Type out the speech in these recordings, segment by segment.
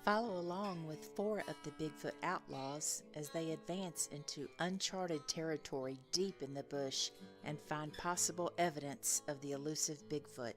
Follow along with 4 of the Bigfoot outlaws as they advance into uncharted territory deep in the bush and find possible evidence of the elusive Bigfoot.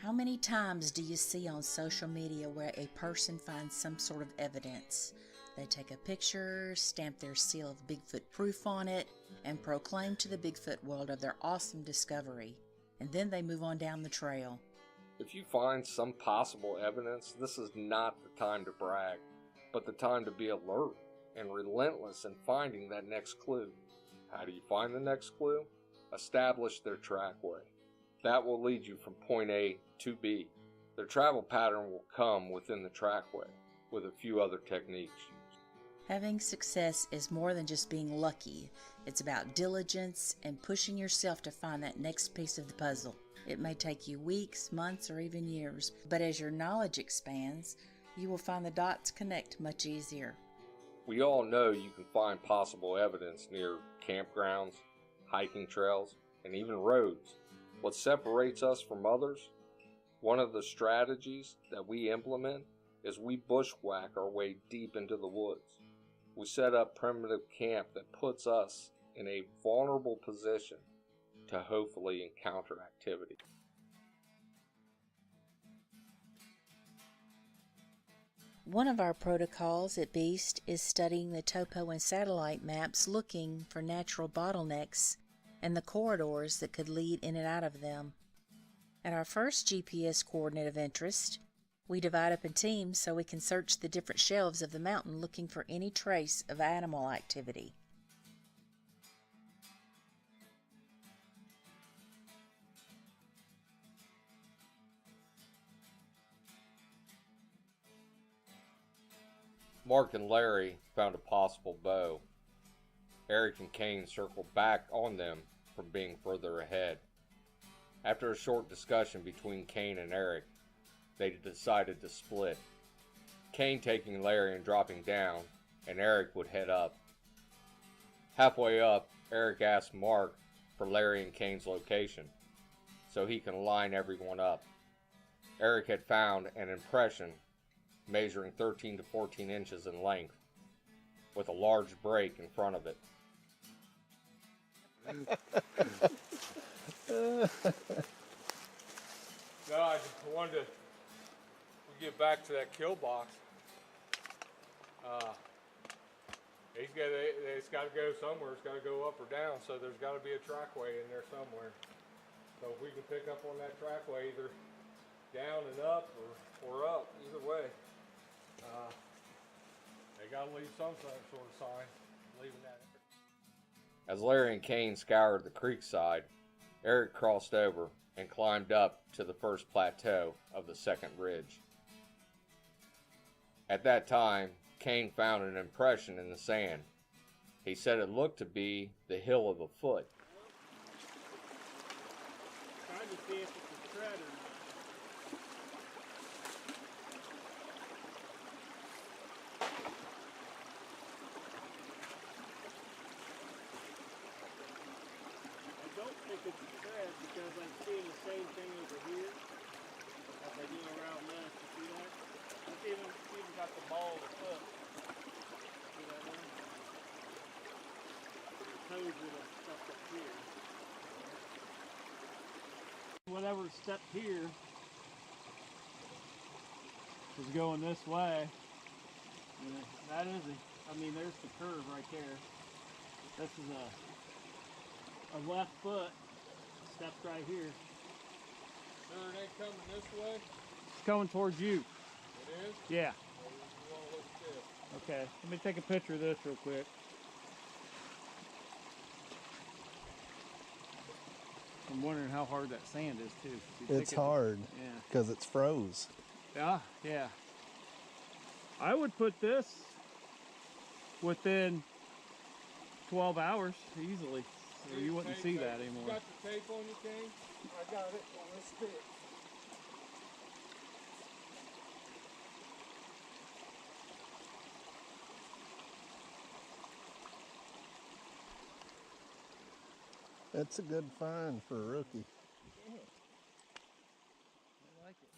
How many times do you see on social media where a person finds some sort of evidence? They take a picture, stamp their seal of Bigfoot proof on it, and proclaim to the Bigfoot world of their awesome discovery. And then they move on down the trail. If you find some possible evidence, this is not the time to brag, but the time to be alert and relentless in finding that next clue. How do you find the next clue? Establish their trackway. That will lead you from point A to B. Their travel pattern will come within the trackway with a few other techniques. Having success is more than just being lucky. It's about diligence and pushing yourself to find that next piece of the puzzle. It may take you weeks, months, or even years, but as your knowledge expands, you will find the dots connect much easier. We all know you can find possible evidence near campgrounds, hiking trails, and even roads. What separates us from others? One of the strategies that we implement is we bushwhack our way deep into the woods. We set up primitive camp that puts us in a vulnerable position to hopefully encounter activity. One of our protocols at Beast is studying the topo and satellite maps, looking for natural bottlenecks and the corridors that could lead in and out of them. At our first GPS coordinate of interest, we divide up in teams so we can search the different shelves of the mountain looking for any trace of animal activity. Mark and Larry found a possible bow. Eric and Kane circled back on them from being further ahead. After a short discussion between Kane and Eric, they decided to split. Kane taking Larry and dropping down, and Eric would head up. Halfway up, Eric asked Mark for Larry and Kane's location, so he can line everyone up. Eric had found an impression measuring 13 to 14 inches in length, with a large break in front of it. No, I just wanted to get back to that kill box. It's got to go somewhere. It's got to go up or down, so there's got to be a trackway in there somewhere. So if we can pick up on that trackway, either down and up or up, either way, they got to leave some sort of sign leaving that. As Larry and Kane scoured the creek side, Eric crossed over and climbed up to the first plateau of the second ridge. At that time, Kane found an impression in the sand. He said it looked to be the heel of a foot. Trying to see if it's a tread or not. I don't think it's a tread because I'm seeing the same thing over here as I do around this. You see that? It's even got the ball of the foot. See that one? The toes would have stepped up here. Whatever stepped here is going this way. Yeah, that is it. I mean, there's the curve right there. This is a left foot. Steps right here. Sure it ain't coming this way? It's coming towards you. It is? Yeah. Well, you want to look at this. Okay. Let me take a picture of this real quick. I'm wondering how hard that sand is too. It's hard. Yeah. Because it's froze. Yeah, yeah. I would put this within 12 hours easily. Or you wouldn't see that anymore. You got the tape on you, Kane? I got it on this stick. That's a good find for a rookie. I like it.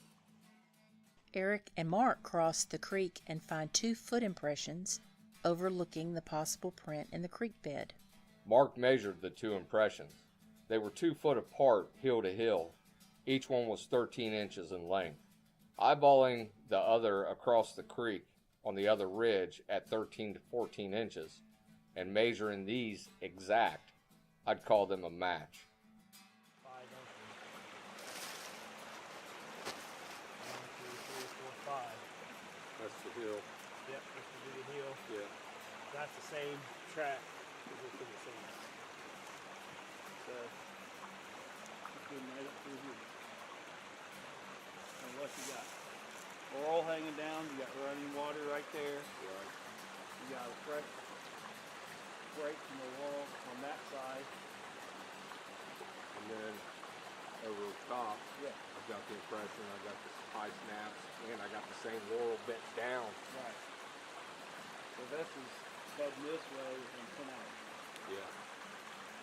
Eric and Mark cross the creek and find 2 foot impressions overlooking the possible print in the creek bed. Mark measured the 2 impressions. They were 2 foot apart, hill to hill. Each one was 13 inches in length. Eyeballing the other across the creek on the other ridge at 13 to 14 inches and measuring these exact, I'd call them a match. 5 inches. 1, 2, 3, 4, 5. That's the hill. Yep, this would be the heel. Yeah. That's the same track as it's in the sand. So, it's been right up through here. And what you got? Oral hanging down, you got running water right there. Right. You got a fresh break from the wall on that side. And then over the top, Yeah. I've got the impression, I've got the high snaps, and I got the same laurel bent down. Right. So this is heading this way and come out. Yeah.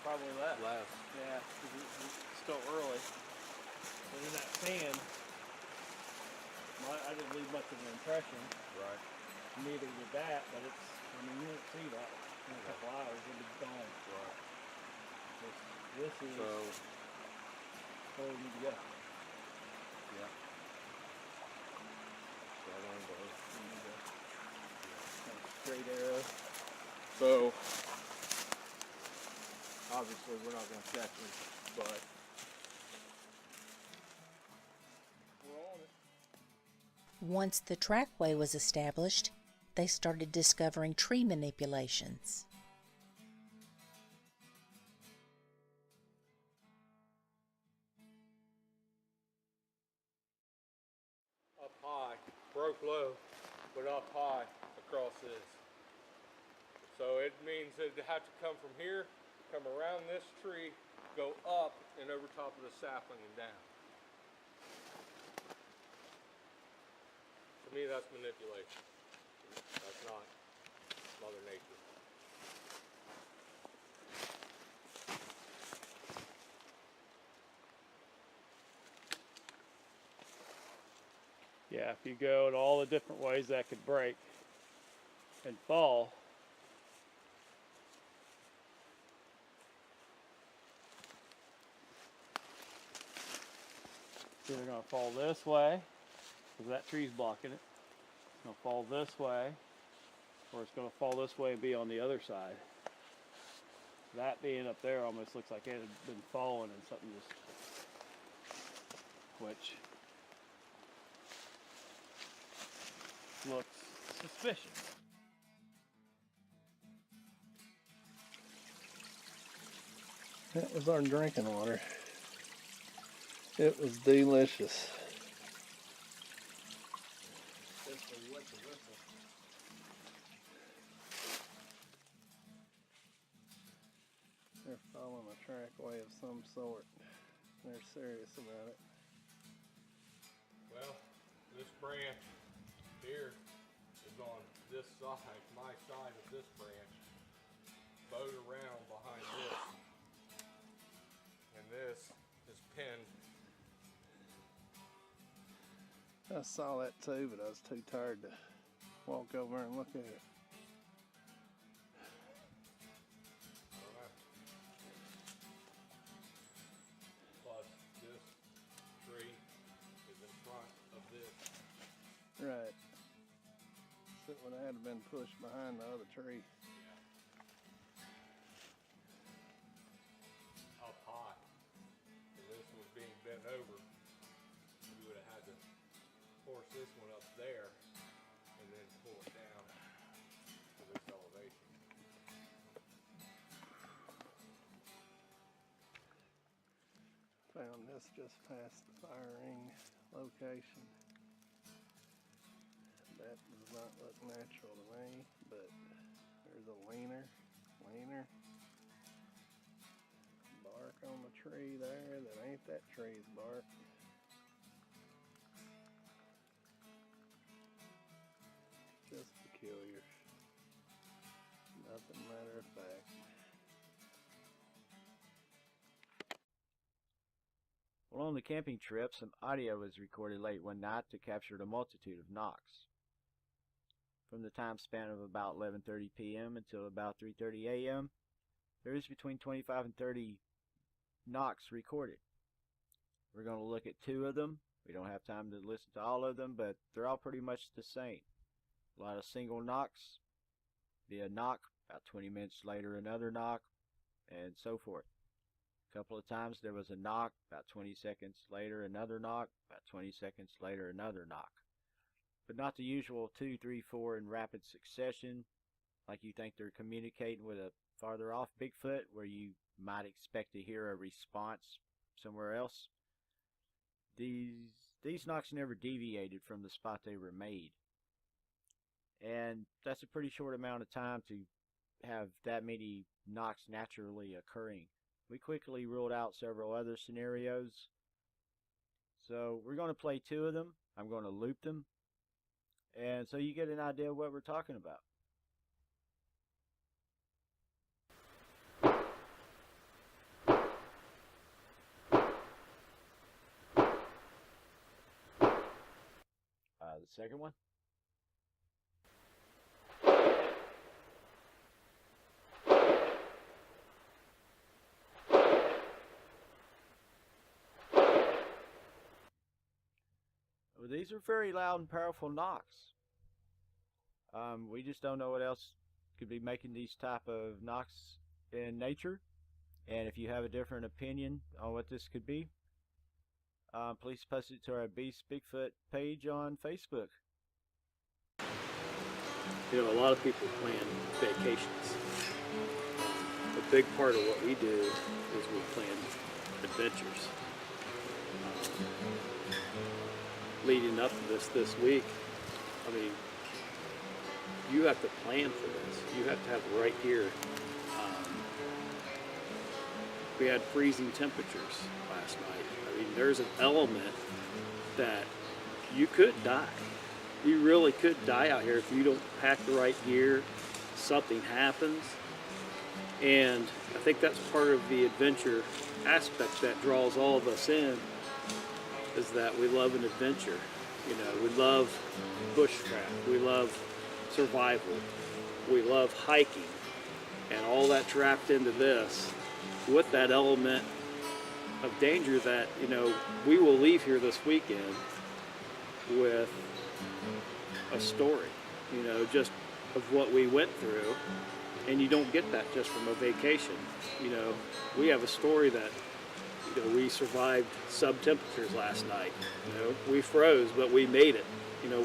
Probably less. Less. Yeah, because it's still early. And in that sand, I didn't leave much of an impression. Right. Neither did that, but it's, I mean, you won't see that in a couple hours. It'll be gone. Right. This is So, where we need to go. yeah. Right on We need to kind of straight arrow. So, obviously we're not going to check them, but we're on it. Once the trackway was established, they started discovering tree manipulations. Up high, broke low, but up high across this. So it means that they have to come from here, come around this tree, go up and over top of the sapling and down. To me, that's manipulation. That's not Mother Nature. Yeah, if you go in all the different ways that could break and fall. It's either going to fall this way, because that tree's blocking it. It's going to fall this way, or it's going to fall this way and be on the other side. That being up there almost looks like it had been falling and something just, which looks suspicious. That was our drinking water. It was delicious. They're following a trackway of some sort. They're serious about it. Well, this branch here is on this side, my side of this branch, bowed around behind this, and this is pinned. I saw that too, but I was too tired to walk over and look at it. Plus, this tree is in front of this. Right. it would have been pushed behind the other tree. Up high. And this was being bent over. We would have had to force this one up there and then pull it down to this elevation. Found this just past the fire ring location. That does not look natural to me, but there's a leaner bark on the tree there that ain't that tree's bark. Just peculiar. Nothing matter of fact. Well, on the camping trip, some audio was recorded late one night to capture a multitude of knocks. From the time span of about 11:30 p.m. until about 3:30 a.m., there is between 25 and 30 knocks recorded. We're going to look at 2 of them. We don't have time to listen to all of them, but they're all pretty much the same. A lot of single knocks, be a knock, about 20 minutes later another knock, and so forth. A couple of times there was a knock, about 20 seconds later another knock, about 20 seconds later another knock. But not the usual 2, 3, 4 in rapid succession, like you think they're communicating with a farther off Bigfoot, where you might expect to hear a response somewhere else. These knocks never deviated from the spot they were made. And that's a pretty short amount of time to have that many knocks naturally occurring. We quickly ruled out several other scenarios. So we're going to play 2 of them. I'm going to loop them. And so you get an idea of what we're talking about. The second one. Well, these are very loud and powerful knocks. We just don't know what else could be making these type of knocks in nature. And if you have a different opinion on what this could be, please post it to our Beast Bigfoot page on Facebook. You know, a lot of people plan vacations. A big part of what we do is we plan adventures. Leading up to this week, I mean, you have to plan for this. You have to have it right here. We had freezing temperatures last night. I mean, there's an element that you could die. You really could die out here if you don't pack the right gear. Something happens. And I think that's part of the adventure aspect that draws all of us in, is that we love an adventure. You know, we love bushcraft, we love survival, we love hiking, and all that's wrapped into this with that element of danger that, you know, we will leave here this weekend with a story, you know, just of what we went through. And you don't get that just from a vacation. You know, we have a story that, you know, we survived sub-temperatures last night. You know, we froze, but we made it. You know,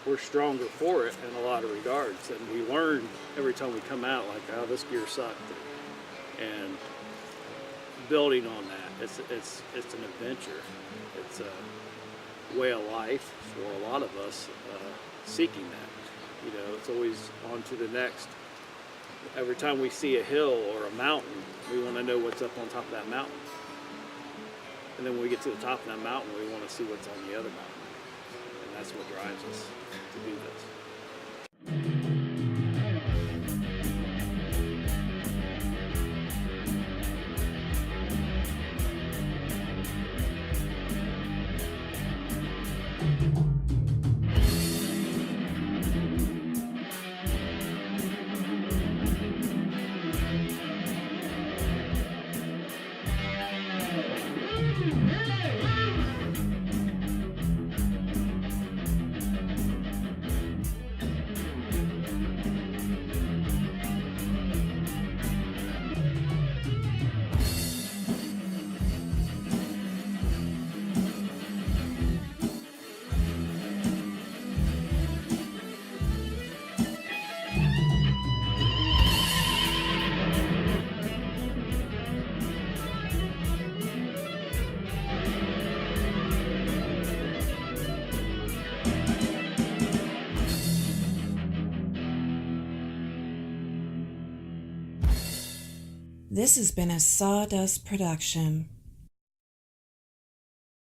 we're stronger for it in a lot of regards, and we learn every time we come out, like, oh, this gear sucked. And building on that, it's an adventure. It's a way of life for a lot of us seeking that. You know, it's always on to the next. Every time we see a hill or a mountain, we want to know what's up on top of that mountain. And then when we get to the top of that mountain, we want to see what's on the other mountain. And that's what drives us to do this. This has been a Sawdust production.